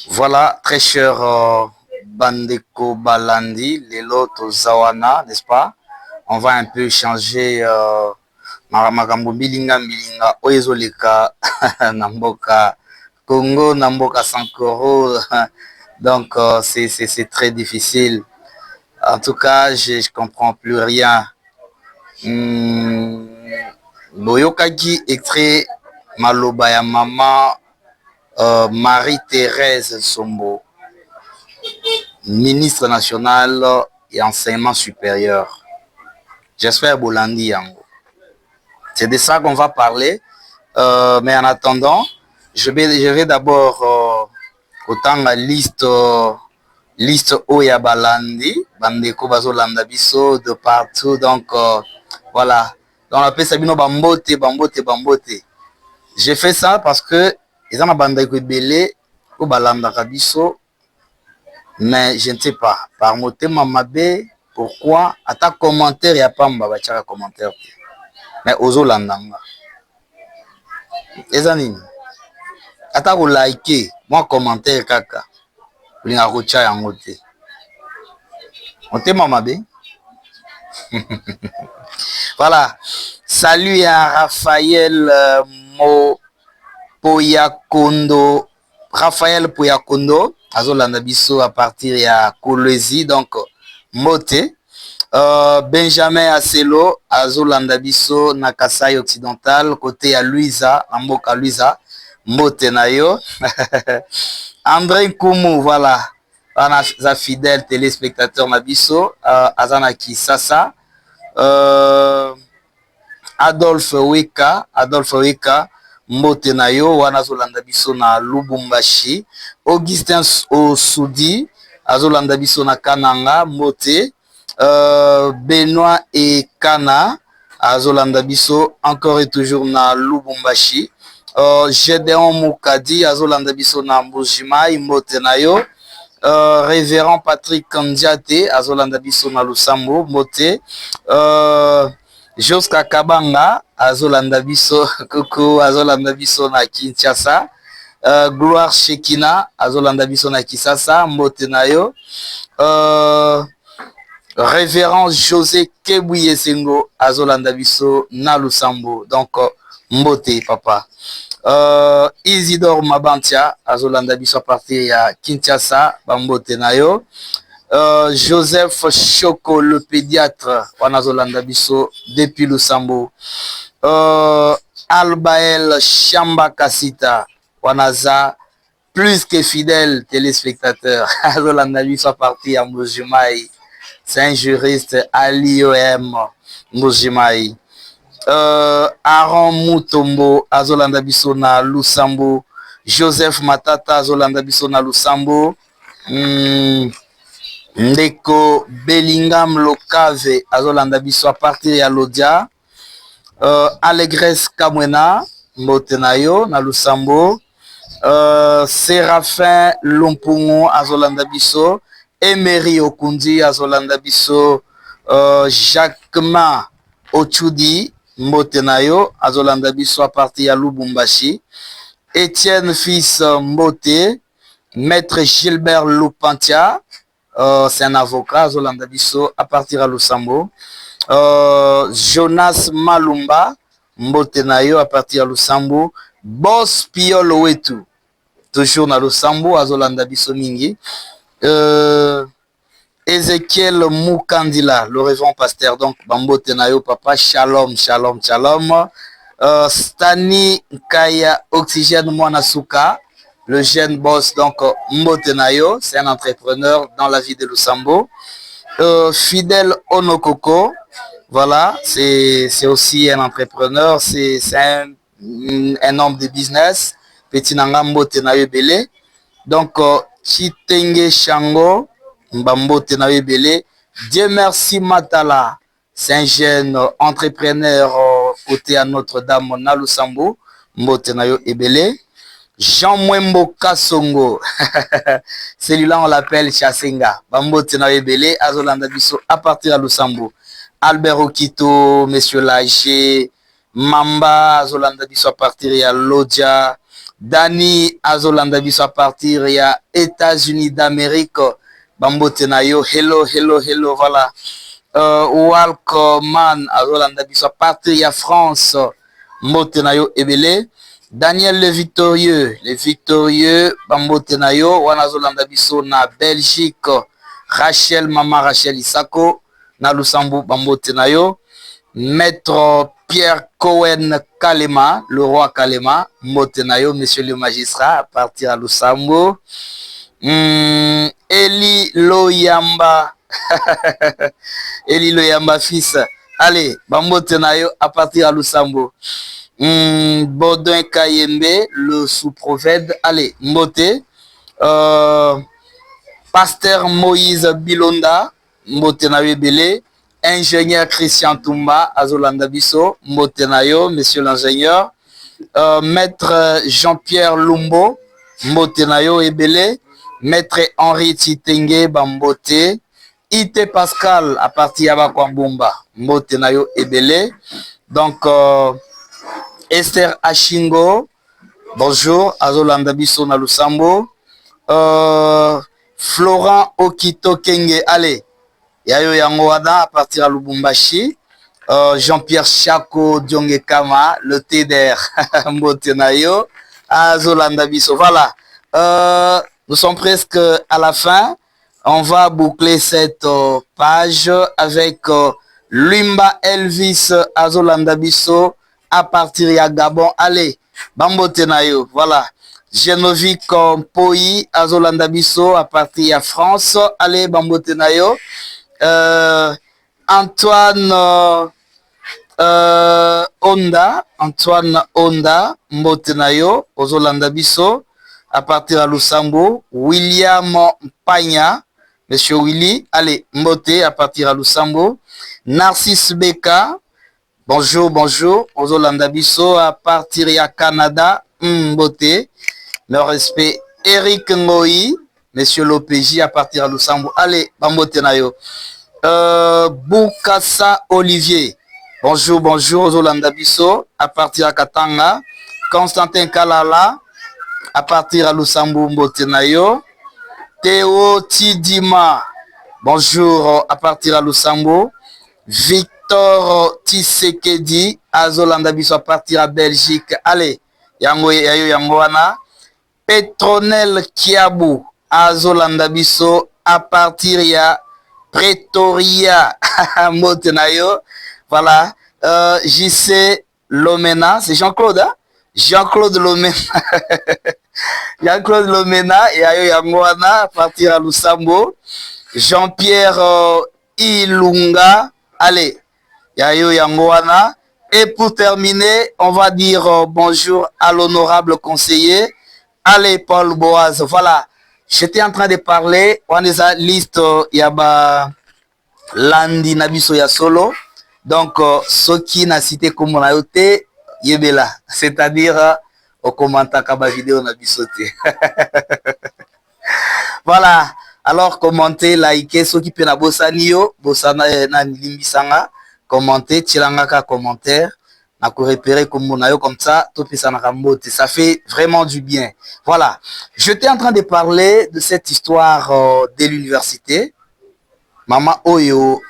Voilà, très cher Bandeko Balandi, Lelo Tozawana, n'est-ce pas? On va un peu changer makambo bilinga bilinga oyezoleka namboka Congo, namboka Sankoro. Donc c'est très difficile. En tout cas, je comprends plus rien. Boyokaki extrait maloba ya maman Marie-Thérèse Sombo, ministre national et enseignement supérieur. J'espère Bolandi Yango. C'est de ça qu'on va parler. Mais en attendant, je vais d'abord autant la liste Oya Balandi, Bandeko Bazolanda Biso de partout. Donc voilà. Donc on appelle ça Bino Bambote, Bambote, Bambote. J'ai fait ça parce que ils ont Bandeko Belé ou Balanda Biso. Mais je ne sais pas. Par motema mabe, pourquoi? À ta commentaire, il n'y a pas de commentaire. Mais ozo landanga. Ezanini. Ata ko like, moi commentaire kaka. Linga kocha yango te. Motema mabe. Voilà. Salut à Raphaël Poyakondo. Raphaël Poyakondo. Azolanda biso à partir ya Kolwezi. Donc, Mote. Benjamin Aselo, Azolanda biso na Kasai occidental, côté à Luisa, Amboka Luisa, Motenayo. André Koumou, voilà. Za fidèle téléspectateur Nabiso, Azana Kisasa. Adolphe Weka, Motenayo, wana Zolanda biso na Lubumbashi. Augustin Osudi, Azolanda biso na Kananga, Mote. Benoît et Kana, Azolanda biso, encore et toujours na Lubumbashi. Gédéon Moukadi, Azolanda biso na Mbujimai, Motenayo. Révérend Patrick Kandiate, Azolanda biso na Lusambo, Mote. Joska Kabanga, Azolanda biso, Koko, Azolanda biso na Kinshasa. Gloire Shekina, Azolanda biso na Kisasa, Motenayo. Révérend José Kebouye Sengo, Azolanda biso na Lusambo. Donc, Mbote, papa. Isidore Mabantia, Azolanda biso à partir ya Kinshasa, Bambote nayo. Joseph Choko, le pédiatre, Azolanda biso depuis Lusambo. Albael Chamba Kasita, Wanaza, plus que fidèle téléspectateur, Azolanda biso à partir ya Mbujimayi. C'est un juriste à l'IOM Mbujimayi. Aaron Mutombo, Azolanda biso na Lusambo. Joseph Matata, Azolanda biso na Lusambo. Ndeko Bellingham Lokave, Azolanda biso à partir ya Lodia. Allegres Kamwena, Motenayo na Lusambo. Séraphin Lompungo, Azolanda biso. Emery Okundi, Azolanda biso. Jacquemin Ochudi, Motenayo, Azolanda biso à partir ya Lubumbashi. Étienne Fils Mbote. Maître Gilbert Lupantia, c'est un avocat, Azolanda biso à partir à Lusambo. Jonas Malumba, Motenayo à partir à Lusambo. Boss Piolo Wetu, toujours na Lusambo, Azolanda biso mingi. Ezekiel Moukandila, le révérend pasteur, donc Bambotenayo, papa, shalom, shalom, shalom. Stani Kaya, Oxygène Mwanasuka, le jeune boss, donc Mbotenayo, c'est un entrepreneur dans la vie de Lusambo. Fidèle Onokoko, voilà, c'est aussi un entrepreneur, c'est un homme de business. Petit Nanga Mbotenayo Belé. Donc, Chitenge Shango, Mbambotenayo Belé. Dieu merci Matala, c'est un jeune entrepreneur côté à Notre-Dame, na Lusambo, Mbotenayo Ebele. Jean Mwembo Kasongo, celui-là on l'appelle Chasenga, Bambotenayo Ebele, Azolanda biso à partir de Lusambo. Albert Okito, Monsieur Lager, Mamba, Azolanda biso à partir de Lodja. Dani Azolanda biso à partir il y a États-Unis d'Amérique. Bambote na yo, hello, hello, hello, voilà. Walcoman Azolanda biso à partir il y a France. Mbote na yo ebele. Daniel le Victorieux, Bambote na yo, wana Azolanda biso na Belgique. Rachel, Maman Rachel Isako, na Lusambo, Bambote na yo. Maître Pierre Cohen Kalema, le roi Kalema, Motenayo, monsieur le magistrat, à partir à Lusambo. Eli Loyamba, Eli Loyamba fils, allez, Motenayo, à partir à Lusambo. Baudouin Kayembe, le sous-prophète, allez, Mote. Pasteur Moïse Bilonda, Motenayo Belé. Ingénieur Christian Toumba, Azolanda Biso, Motenayo, monsieur l'ingénieur. Maître Jean-Pierre Lumbo, Motenayo Ebele. Maître Henri Titenge, Bambote. Ite Pascal, à partir de Kwambumba, Motenayo Ebele. Donc, Esther Ashingo, bonjour, Azolanda Biso na Lusambo. Florent Okito Kenge, allez. Yayo Yangoada à partir à Lubumbashi. Jean-Pierre Chako Diongekama, le TDR Motenayo, Azolanda Biso. Voilà. Nous sommes presque à la fin. On va boucler cette page avec Lumba Elvis Azolanda Biso à partir de Gabon. Allez, Bambotenayo. Voilà. Genovic Poi Azolanda Biso à partir de France. Allez, Bambotenayo. Antoine Onda, Mbotenayo, Ozolanda Biso, à partir de Lusambo. William Pagna, monsieur Willy, allez, Mbote, à partir de Lusambo. Narcisse Beka, bonjour, bonjour, Ozolanda Biso, à partir de Canada, Mbote, le respect. Eric Ngoyi, monsieur l'OPJ, à partir de Lusambo, allez, Bambotenayo. Boukassa Olivier, bonjour, bonjour, Zolanda Biso, à partir de Katanga. Constantin Kalala, à partir de Lusambo, Mbotenayo. Théo Tidima, bonjour, à partir de Lusambo. Victor Tisekedi, à Zolanda Biso, à partir de Belgique, allez, Yango Yayo Yangoana. Petronel Kiabou, à Zolanda Biso, à partir de Pretoria, Motenayo, voilà. JC Lomena, c'est Jean-Claude, hein? Jean-Claude Lomena. Jean-Claude Lomena et Ayo Yangoana à partir de Lusambo. Jean-Pierre Ilunga, allez, Ayo Yangoana. Et pour terminer, on va dire bonjour à l'honorable conseiller. Allez, Paul Boaz, voilà. J'étais en train de parler, on est à liste, il y a Landi Nabiso ya solo. Donc, ce qui n'a cité comme on a été, yebela. C'est-à-dire, au commentaire kaba vidéo Nabisote. Voilà. Alors, commentez, likez, ceux qui peuvent na bosanio, bosana na limbisanga, commentez, tirangaka commentaire. Comme ça, ça fait vraiment du bien. Voilà. J'étais en train de parler de cette histoire de l'université. Mama Oyo,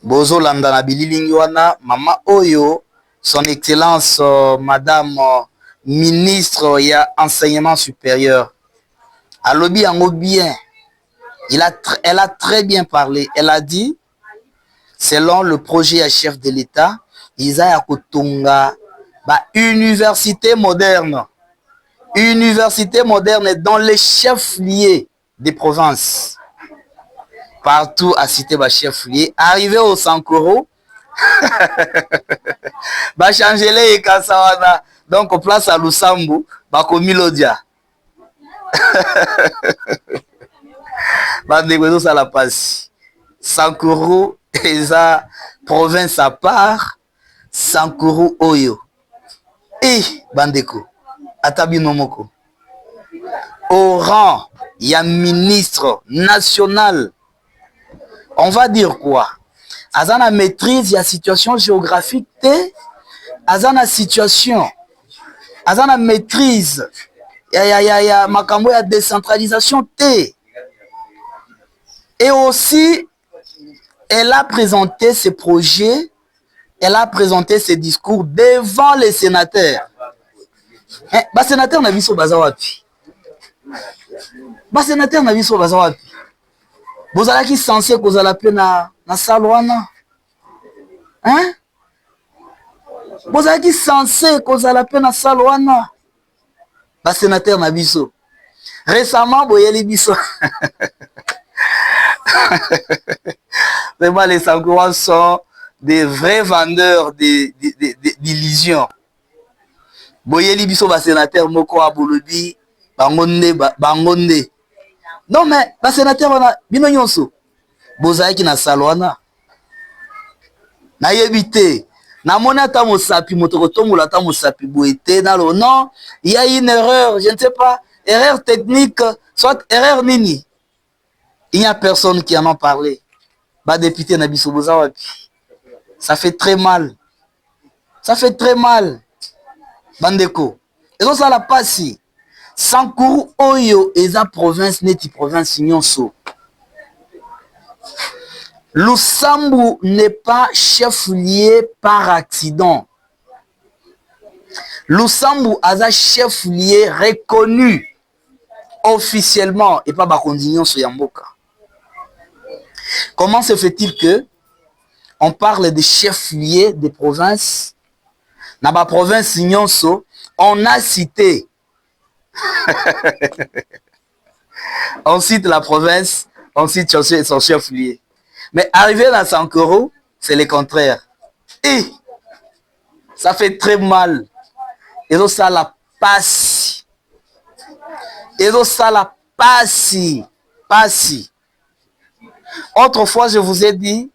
Bozo Landana Bililinguana, Mama Oyo, son excellence, Madame ministre, il y a enseignement supérieur. À lobby en bien. Elle a très bien parlé. Elle a dit, selon le projet à chef de l'État, Isaiah Kotunga, université moderne. Université moderne dans les chefs-lieux des provinces. Partout à citer ma chef-lieu. Arrivé au Sankoro, changer les Kassawana. Donc, on place à Lusambo, Milodia. Ça la passe. Sankoro, et ça, province à part. Sankuru Oyo. Et Bandeko. Atabinomoko. Au rang, il y a ministre national. On va dire quoi? Azana maîtrise, il y a situation géographique. Azana situation Azana maîtrise. Ya makambo ya décentralisation T. Et aussi, elle a présenté ses projets, elle a présenté ses discours devant les sénateurs. Ba sénateur na biso baza wapi? Ba sénateur na biso baza wapi? Bozalaki censé kozala pe na salle wana. Hein? Bozalaki censé kozala pe na salle wana. Ba sénateur na biso. Récemment boyeli biso. Vraiment, les Sankourans sont des vrais vendeurs d'illusions. Boyeli biso ba sénateur moko abolobi bangonde. Non mais ba sénateur wana bino nyonso bozalaki na salwana. Na yebite na mona ta mosapi motoko tombola ta mosapi boete na lo non, il y a une erreur, je ne sais pas, erreur technique, soit erreur nini. Il n'y a personne qui en a parlé. Bah député na biso boza wapi. Ça fait très mal. Ça fait très mal. Bandeko. Et donc ça la passe. Sankourou oyo eza province neti province nyonso. Lusambu n'est pas chef-lieu par accident. Lusambu aza chef-lieu reconnu officiellement et pas bakondignon sur Yamboka. Comment se fait-il que on parle de chef-lieu des provinces? Dans la province nyonso, on a cité. On cite la province, on cite son chef-lieu. Mais arrivé dans Sankourou, c'est le contraire. Et ça fait très mal. Et donc ça la passe. Et donc ça la passe. Passe. Autrefois, je vous ai dit,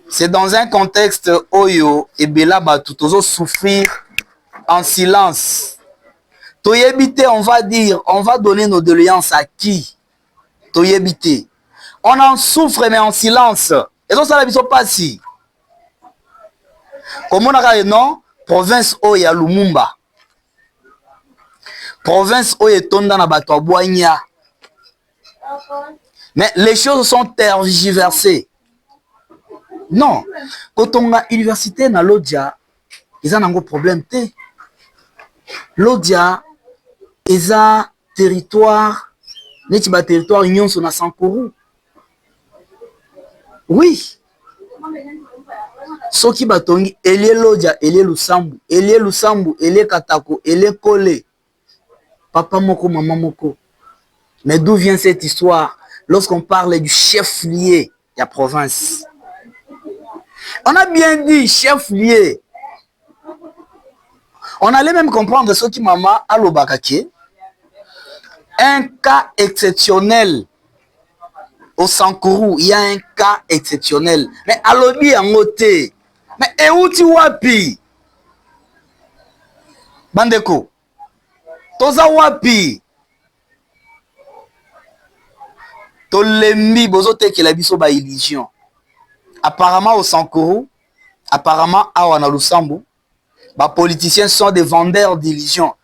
c'est dans un contexte oyo et bela batutozo souffrir en silence. Toyebité, on va dire, on va donner nos doléances à qui? Toyebité. On en souffre mais en silence. Et donc ça la biso pas si. Comme on a non, province oya Lumumba. Province oya Tonda na bato Boigna. Mais les choses sont tergiversées. Non. Quand on a université na Lodja, ils ont un problème. Lodja, ils ont territoire, n'est-ce pas territoire union sur la Sankourou. Oui. Soki batongi, elie Lodja, elie Lusambu, elie Katako, elie Kole. Papa moko, maman moko. Mais d'où vient cette histoire lorsqu'on parle du chef-lieu de la province? On a bien dit chef-lieu. On allait même comprendre ce qui maman à l'Obakake. Un cas exceptionnel au Sankourou, il y a un cas exceptionnel. Mais à l'Obi en côté. Mais et où tu wapi? Bandeko. Toza wapi? Tolembi bozote que la biso ba illusion. Apparemment au Sankourou, apparemment à Lusambu, les politiciens sont des vendeurs d'illusions.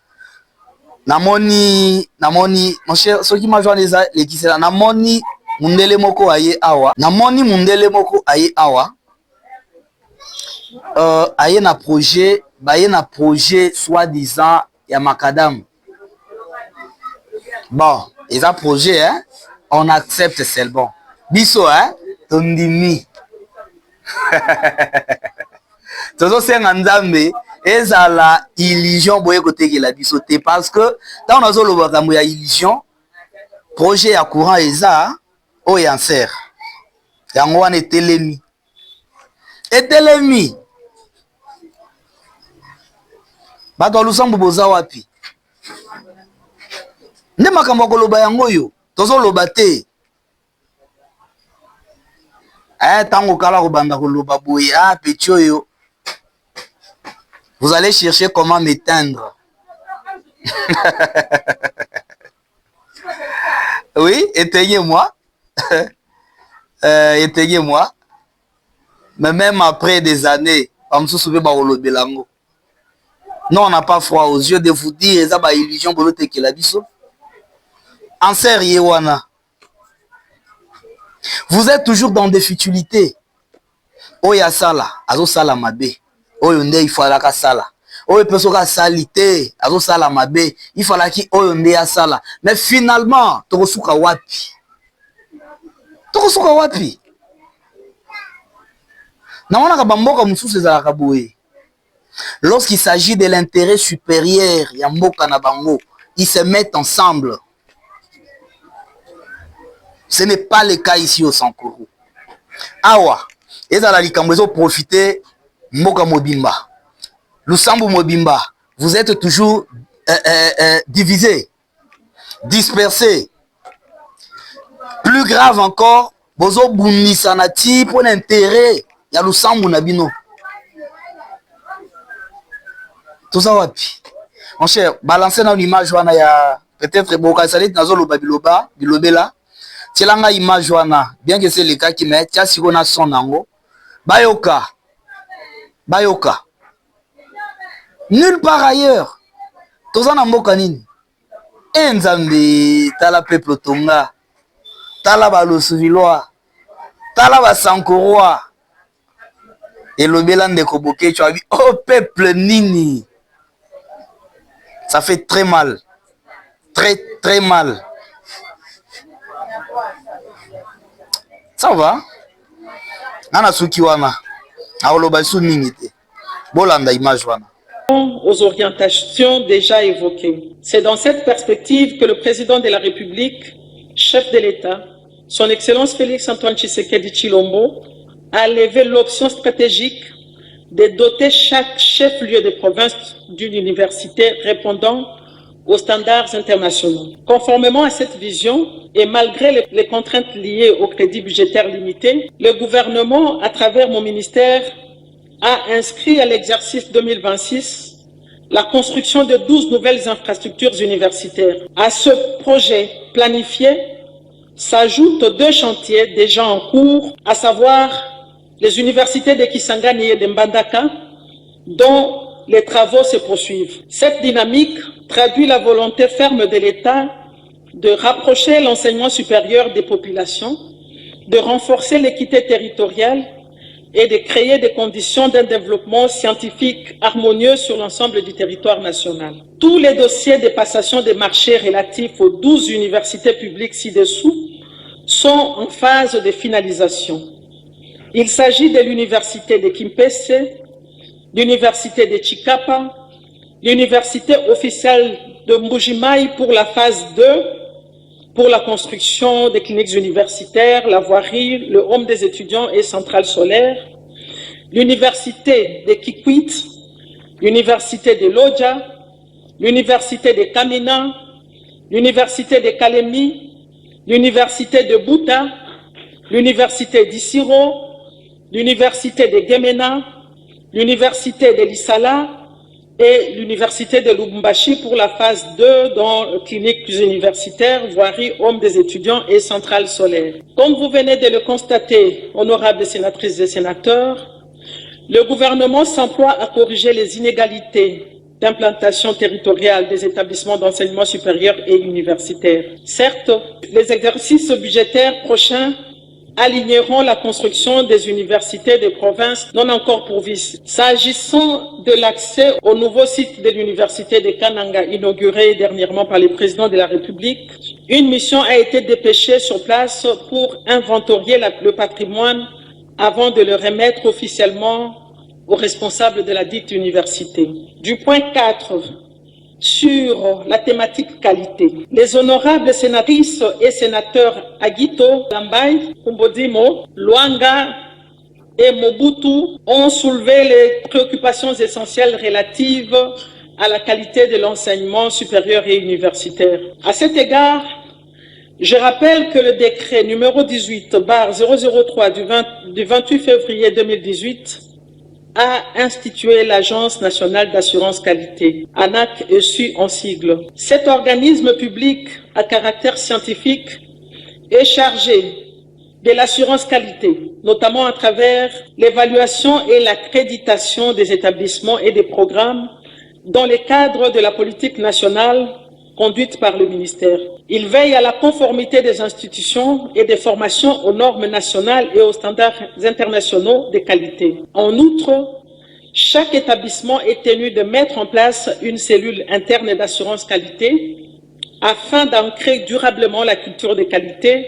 Namoni, mon cher, ceux qui m'ont joué les qui c'est Namoni Mundele Moko aye awa. Namoni Mundele Moko aye awa. Aye na projet soi-disant ya Macadam. Bon, ils ont projet, hein? On accepte, c'est bon. Biso, hein? Tondimi. Tozo senga nzambe ezala illusion boye côté que la bisoté parce que tant on a zo loba kambo ya illusion projet ya courant eza o ya ser yango wana etelemi bato Lusambu boza wapi nde makambo koloba yango yo tozo loba te. Tango kala kobanda koloba boye petit oyo. Vous allez chercher comment m'éteindre. Oui, éteignez-moi. Éteignez-moi. Mais même après des années, on me souvient pas de l'ango. Non, on n'a pas froid aux yeux de vous dire, ça va illusion pour l'autre qui l'a dit. En sérieux, wana. Vous êtes toujours dans des futilités. Oya sala, azo sala mabe. Oyo nde il fallait ka sala. Oyo pesoka salité, azo sala mabe. Il fallait ki oyo nde ya sala. Mais finalement, tokosuka wapi? Tokosuka wapi? Na wana ka bamboka mususu ezalaka boye. Lorsqu'il s'agit de l'intérêt supérieur, ya mboka na bango, ils se mettent ensemble. Ce n'est pas le cas ici au Sankuru. Awa, ezala likambo ezo profiter mboka mobimba. Lusambu mobimba, vous êtes toujours divisés, dispersés. Plus grave encore, bozo bundisa na ti pour l'intérêt ya lusambu na bino. Tout ça wapi? Mon cher, balancez dans l'image wana ya peut-être boka salit nazo loba biloba, bilobela. Tchelanga image wana, bien que c'est le cas qui met, tia sikona son nango. Bayoka. Bayoka. Nulle part ailleurs. Tozana mboka nini? Enzambe, tala peuple tonga. Tala balosu viloa. Tala basankoroa. Et le bélan de Koboke, tu as vu, oh peuple nini. Ça fait très mal. Très, très mal. Ça va? Nana suki wana. Aoloba su nini te. Bolanda image wana. Aux orientations déjà évoquées. C'est dans cette perspective que le président de la République, chef de l'État, son Excellence Félix-Antoine Tshisekedi Tshilombo, a levé l'option stratégique de doter chaque chef-lieu de province d'une université répondant aux standards internationaux. Conformément à cette vision, et malgré les contraintes liées au crédit budgétaire limité, le gouvernement, à travers mon ministère, a inscrit à l'exercice 2026 la construction de 12 nouvelles infrastructures universitaires. À ce projet planifié s'ajoutent 2 chantiers déjà en cours, à savoir les universités de Kisangani et de Mbandaka, dont les travaux se poursuivent. Cette dynamique traduit la volonté ferme de l'État de rapprocher l'enseignement supérieur des populations, de renforcer l'équité territoriale et de créer des conditions d'un développement scientifique harmonieux sur l'ensemble du territoire national. Tous les dossiers de passation des marchés relatifs aux 12 universités publiques ci-dessous sont en phase de finalisation. Il s'agit de l'université de Kimpese, l'université de Chikapa, l'université officielle de Mbujimaï pour la phase 2, pour la construction des cliniques universitaires, la voirie, le home des étudiants et centrale solaire, l'université de Kikwit, l'université de Lodja, l'université de Kamina, l'université de Kalemi, l'université de Bouta, l'université d'Issiro, l'université de Gemena, l'université de Lissala et l'université de Lubumbashi pour la phase 2 dans cliniques universitaires, voirie, home des étudiants et centrale solaire. Comme vous venez de le constater, honorables sénatrices et sénateurs, le gouvernement s'emploie à corriger les inégalités d'implantation territoriale des établissements d'enseignement supérieur et universitaire. Certes, les exercices budgétaires prochains aligneront la construction des universités de province non encore pourvues. S'agissant de l'accès au nouveau site de l'université de Kananga, inauguré dernièrement par le président de la République, une mission a été dépêchée sur place pour inventorier le patrimoine avant de le remettre officiellement aux responsables de la dite université. Du point 4, sur la thématique qualité. Les honorables sénatrices et sénateurs Aguito, Lambaye, Kumbodimo, Luanga et Mobutu ont soulevé les préoccupations essentielles relatives à la qualité de l'enseignement supérieur et universitaire. À cet égard, je rappelle que le décret numéro 18/003 du 28 février 2018 a institué l'Agence nationale d'assurance qualité, ANAQ SU en sigle. Cet organisme public à caractère scientifique est chargé de l'assurance qualité, notamment à travers l'évaluation et l'accréditation des établissements et des programmes dans le cadre de la politique nationale conduite par le ministère. Il veille à la conformité des institutions et des formations aux normes nationales et aux standards internationaux de qualité. En outre, chaque établissement est tenu de mettre en place une cellule interne d'assurance qualité afin d'ancrer durablement la culture de qualité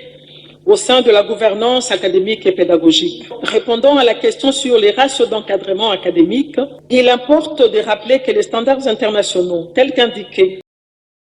au sein de la gouvernance académique et pédagogique. Répondant à la question sur les ratios d'encadrement académique, il importe de rappeler que les standards internationaux, tels qu'indiqués